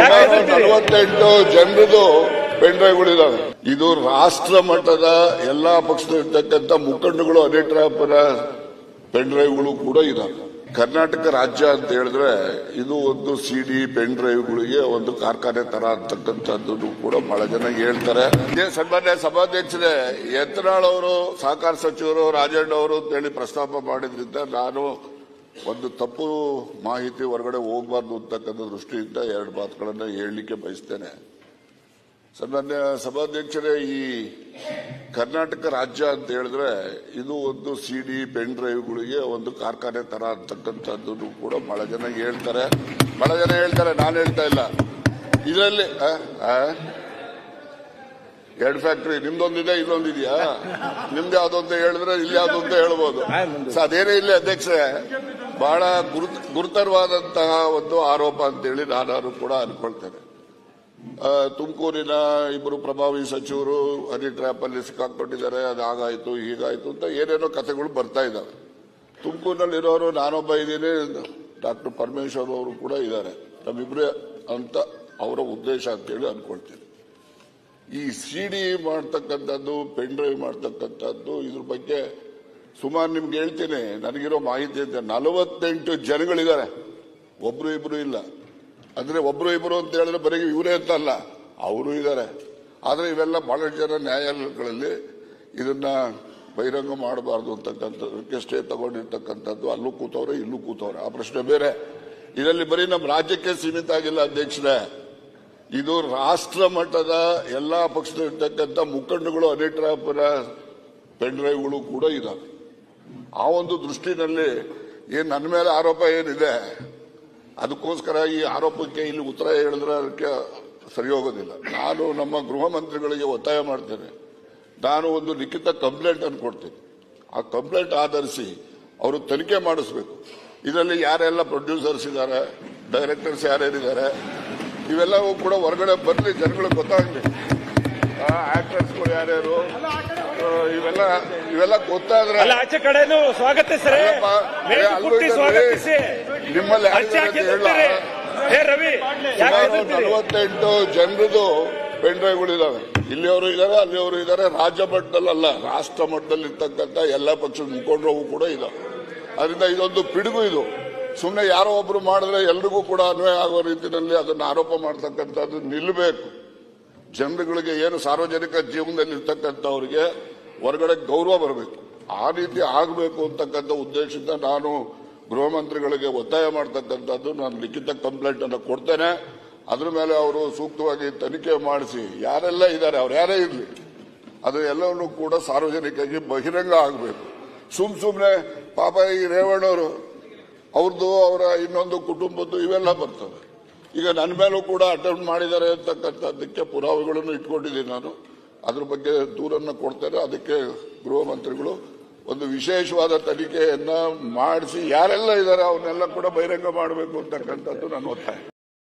48 ಜನರದು pen ಡ್ರೈವ್ಗಳಿದಾವೆ. ಇದು ರಾಷ್ಟ್ರ ಮಟ್ಟದ ಎಲ್ಲಾ ಪಕ್ಷದಲ್ಲಿರ್ತಕ್ಕಂಥ ಮುಖಂಡಗಳು ಅನೇಕರ ಪೆನ್ ಡ್ರೈವ್ಗಳು ಕೂಡ ಇದಾವೆ. ಕರ್ನಾಟಕ ರಾಜ್ಯ ಅಂತ ಹೇಳಿದ್ರೆ ಇದು ಒಂದು ಸಿಡಿ ಪೆನ್ ಡ್ರೈವ್ಗಳಿಗೆ ಒಂದು ಕಾರ್ಖಾನೆ ತರ ಅಂತಕ್ಕಂಥದ್ದು ಕೂಡ ಬಹಳ ಜನ ಹೇಳ್ತಾರೆ. ಸನ್ಮಾನ್ಯ ಸಭಾಧ್ಯಕ್ಷರೇ, ಯತ್ನಾಳ್ ಅವರು ಸಹಕಾರ ಸಚಿವರು ರಾಜಣ್ಣ ಅವರು ಅಂತ ಹೇಳಿ ಪ್ರಸ್ತಾಪ ಮಾಡಿದ್ರಿಂದ ನಾನು ಒಂದು ತಪ್ಪು ಮಾಹಿತಿ ಹೊರಗಡೆ ಹೋಗಬಾರ್ದು ಅಂತಕ್ಕಂಥ ದೃಷ್ಟಿಯಿಂದ ಎರಡು ಮಾತುಗಳನ್ನು ಹೇಳಲಿಕ್ಕೆ ಬಯಸ್ತೇನೆ. ಸನ್ಮಾನ್ಯ ಸಭಾಧ್ಯಕ್ಷರೇ, ಈ ಕರ್ನಾಟಕ ರಾಜ್ಯ ಅಂತ ಹೇಳಿದ್ರೆ ಇದು ಒಂದು ಸಿಡಿ ಪೆನ್ ಡ್ರೈವ್ಗಳಿಗೆ ಒಂದು ಕಾರ್ಖಾನೆ ತರ ಅಂತಕ್ಕಂಥದ್ದು ಕೂಡ ಬಹಳ ಜನ ಹೇಳ್ತಾರೆ. ನಾನು ಹೇಳ್ತಾ ಇಲ್ಲ. ಇದರಲ್ಲಿ ಎರಡು ಫ್ಯಾಕ್ಟರಿ ನಿಮ್ದೊಂದಿದೆ, ಇನ್ನೊಂದಿದೆಯಾ? ನಿಮ್ದು ಯಾವ್ದು ಅಂತ ಹೇಳಿದ್ರೆ ಇಲ್ಲಿ ಯಾವ್ದು ಅಂತ ಹೇಳ್ಬೋದು. ಅದೇನೇ ಇಲ್ಲಿ ಅಧ್ಯಕ್ಷರೇ, ಬಹಳ ಗುರುತರವಾದಂತಹ ಒಂದು ಆರೋಪ ಅಂತೇಳಿ ನಾನು ಕೂಡ ಅನ್ಕೊಳ್ತೇನೆ. ತುಮಕೂರಿನ ಇಬ್ಬರು ಪ್ರಭಾವಿ ಸಚಿವರು ಹನಿ ಟ್ರ್ಯಾಪ್ ಅಲ್ಲಿ ಸಿಕ್ಕಾಕೊಂಡಿದ್ದಾರೆ, ಅದಾಗಾಯ್ತು ಹೀಗಾಯ್ತು ಅಂತ ಏನೇನೋ ಕಥೆಗಳು ಬರ್ತಾ ಇದ್ದಾವೆ. ತುಮಕೂರಿನಲ್ಲಿರೋರು ನಾನೊಬ್ಬ ಇದ್ದೀನಿ, ಡಾಕ್ಟರ್ ಪರಮೇಶ್ವರ್ ಅವರು ಕೂಡ ಇದ್ದಾರೆ, ನಮ್ಮಿಬ್ರೇ ಅಂತ ಅವರ ಉದ್ದೇಶ ಅಂತೇಳಿ ಅನ್ಕೊಳ್ತೀನಿ. ಈ ಸಿಡಿ ಮಾಡ್ತಕ್ಕಂಥದ್ದು, ಪೆನ್ ಡ್ರೈವ್ ಮಾಡ್ತಕ್ಕಂಥದ್ದು, ಇದ್ರ ಬಗ್ಗೆ ಸುಮಾರು ನಿಮ್ಗೆ ಹೇಳ್ತೀನಿ. ನನಗಿರೋ ಮಾಹಿತಿ ಅಂತ 48 ಜನಗಳಿದ್ದಾರೆ, ಒಬ್ರು ಇಬ್ರು ಇಲ್ಲ. ಅಂದ್ರೆ ಒಬ್ರು ಇಬ್ರು ಅಂತ ಹೇಳಿದ್ರೆ ಬರೀ ಇವರೇ ಅಂತ ಅಲ್ಲ, ಅವರು ಇದ್ದಾರೆ. ಆದ್ರೆ ಇವೆಲ್ಲ ಬಹಳಷ್ಟು ಜನ ನ್ಯಾಯಾಲಯಗಳಲ್ಲಿ ಇದನ್ನ ಬಹಿರಂಗ ಮಾಡಬಾರ್ದು ಅಂತಕ್ಕಂಥದ್ದಕ್ಕೆ ಸ್ಟೇ ತಗೊಂಡಿರ್ತಕ್ಕಂಥದ್ದು, ಅಲ್ಲೂ ಕೂತವ್ರೆ ಇಲ್ಲೂ ಕೂತವ್ರೆ, ಆ ಪ್ರಶ್ನೆ ಬೇರೆ. ಇದರಲ್ಲಿ ಬರೀ ನಮ್ಮ ರಾಜ್ಯಕ್ಕೆ ಸೀಮಿತ ಆಗಿಲ್ಲ ಅಧ್ಯಕ್ಷರೇ, ಇದು ರಾಷ್ಟ್ರ ಮಟ್ಟದ ಎಲ್ಲಾ ಪಕ್ಷದಲ್ಲಿರ್ತಕ್ಕಂಥ ಮುಖಂಡಗಳು ಅನೇಕರ ಪೆನ್ ಡ್ರೈವ್ಗಳು ಕೂಡ ಇದಾವೆ. ಆ ಒಂದು ದೃಷ್ಟಿನಲ್ಲಿ ನನ್ನ ಮೇಲೆ ಆರೋಪ ಏನಿದೆ, ಅದಕ್ಕೋಸ್ಕರ ಈ ಆರೋಪಕ್ಕೆ ಇಲ್ಲಿ ಉತ್ತರ ಹೇಳಿದ್ರೆ ಅದಕ್ಕೆ ಸರಿ ಹೋಗೋದಿಲ್ಲ. ನಾನು ನಮ್ಮ ಗೃಹ ಮಂತ್ರಿಗಳಿಗೆ ಒತ್ತಾಯ ಮಾಡ್ತೇನೆ, ನಾನು ಒಂದು ಲಿಖಿತ ಕಂಪ್ಲೇಂಟ್ ಅನ್ನು ಕೊಡ್ತೀನಿ. ಆ ಕಂಪ್ಲೇಂಟ್ ಆಧರಿಸಿ ಅವರು ತನಿಖೆ ಮಾಡಿಸಬೇಕು. ಇದರಲ್ಲಿ ಯಾರೆಲ್ಲ ಪ್ರೊಡ್ಯೂಸರ್ಸ್ ಇದ್ದಾರೆ, ಡೈರೆಕ್ಟರ್ಸ್ ಯಾರ್ಯಾರಿದ್ದಾರೆ, ಇವೆಲ್ಲವೂ ಕೂಡ ಹೊರಗಡೆ ಬರಲಿ, ಜನಗಳಿಗೆ ಗೊತ್ತಾಗಲಿ. ಆಕ್ಟರ್ಸ್ಗಳು ಯಾರ್ಯಾರು, ಇವೆಲ್ಲ ಗೊತ್ತಾದ್ರೆ ಆಚೆ ಕಡೆನೂ ಸ್ವಾಗತಿಸ್ತಾರೆ. ನಿಮ್ಮಲ್ಲಿ 48 ಜನರದು ಪೆನ್ ಡ್ರೈವ್ಗಳಿದಾವೆ. ಇಲ್ಲಿಯವರು ಇದ್ದಾರೆ, ಅಲ್ಲಿಯವರು ಇದ್ದಾರೆ. ರಾಜ್ಯ ಮಟ್ಟದಲ್ಲ, ರಾಷ್ಟ್ರ ಮಟ್ಟದಲ್ಲಿ ಇರ್ತಕ್ಕಂಥ ಎಲ್ಲ ಪಕ್ಷದ ಮುಖಂಡರು ಕೂಡ ಇದಾವೆ. ಅದರಿಂದ ಇದೊಂದು ಪಿಡುಗು. ಇದು ಸುಮ್ಮನೆ ಯಾರೋ ಒಬ್ರು ಮಾಡಿದ್ರೆ ಎಲ್ರಿಗೂ ಕೂಡ ಅನ್ವಯ ಆಗುವ ರೀತಿಯಲ್ಲಿ ಅದನ್ನು ಆರೋಪ ಮಾಡ್ತಕ್ಕಂಥದ್ದು ನಿಲ್ಲಬೇಕು. ಜನರುಗಳಿಗೆ ಏನು ಸಾರ್ವಜನಿಕ ಜೀವನದಲ್ಲಿ ಇರ್ತಕ್ಕಂಥವ್ರಿಗೆ ಹೊರಗಡೆ ಗೌರವ ಬರಬೇಕು, ಆ ರೀತಿ ಆಗಬೇಕು ಅಂತಕ್ಕಂಥ ಉದ್ದೇಶದಿಂದ ನಾನು ಗೃಹ ಮಂತ್ರಿಗಳಿಗೆ ಒತ್ತಾಯ ಮಾಡ್ತಕ್ಕಂಥದ್ದು. ನಾನು ಲಿಖಿತ ಕಂಪ್ಲೇಂಟ್ ಅನ್ನು ಕೊಡ್ತೇನೆ. ಅದ್ರ ಮೇಲೆ ಅವರು ಸೂಕ್ತವಾಗಿ ತನಿಖೆ ಮಾಡಿಸಿ ಯಾರೆಲ್ಲ ಇದ್ದಾರೆ, ಅವ್ರು ಯಾರೇ ಇರಲಿ, ಅದು ಎಲ್ಲವನ್ನೂ ಕೂಡ ಸಾರ್ವಜನಿಕರಿಗೆ ಬಹಿರಂಗ ಆಗಬೇಕು. ಸುಮ್ಮನೆ ಪಾಪ ಈ ರೇವಣ್ಣವರು ಅವ್ರದ್ದು, ಅವರ ಇನ್ನೊಂದು ಕುಟುಂಬದ್ದು ಇವೆಲ್ಲ ಬರ್ತವೆ. ಈಗ ನನ್ನ ಮೇಲೂ ಕೂಡ ಅಟೆಂಪ್ಟ್ ಮಾಡಿದ್ದಾರೆ ಅಂತಕ್ಕಂಥದ್ದಕ್ಕೆ ಪುರಾವೆಗಳನ್ನು ಇಟ್ಕೊಂಡಿದ್ದೀನಿ ನಾನು. ಅದ್ರ ಬಗ್ಗೆ ದೂರನ್ನು ಕೊಡ್ತೇನೆ. ಅದಕ್ಕೆ ಗೃಹ ಮಂತ್ರಿಗಳು ಒಂದು ವಿಶೇಷವಾದ ತನಿಖೆಯನ್ನ ಮಾಡಿಸಿ ಯಾರೆಲ್ಲ ಇದ್ದಾರೆ ಅವನ್ನೆಲ್ಲ ಕೂಡ ಬಹಿರಂಗ ಮಾಡಬೇಕು ಅಂತಕ್ಕಂಥದ್ದು ನನ್ನ ಒತ್ತಾಯ.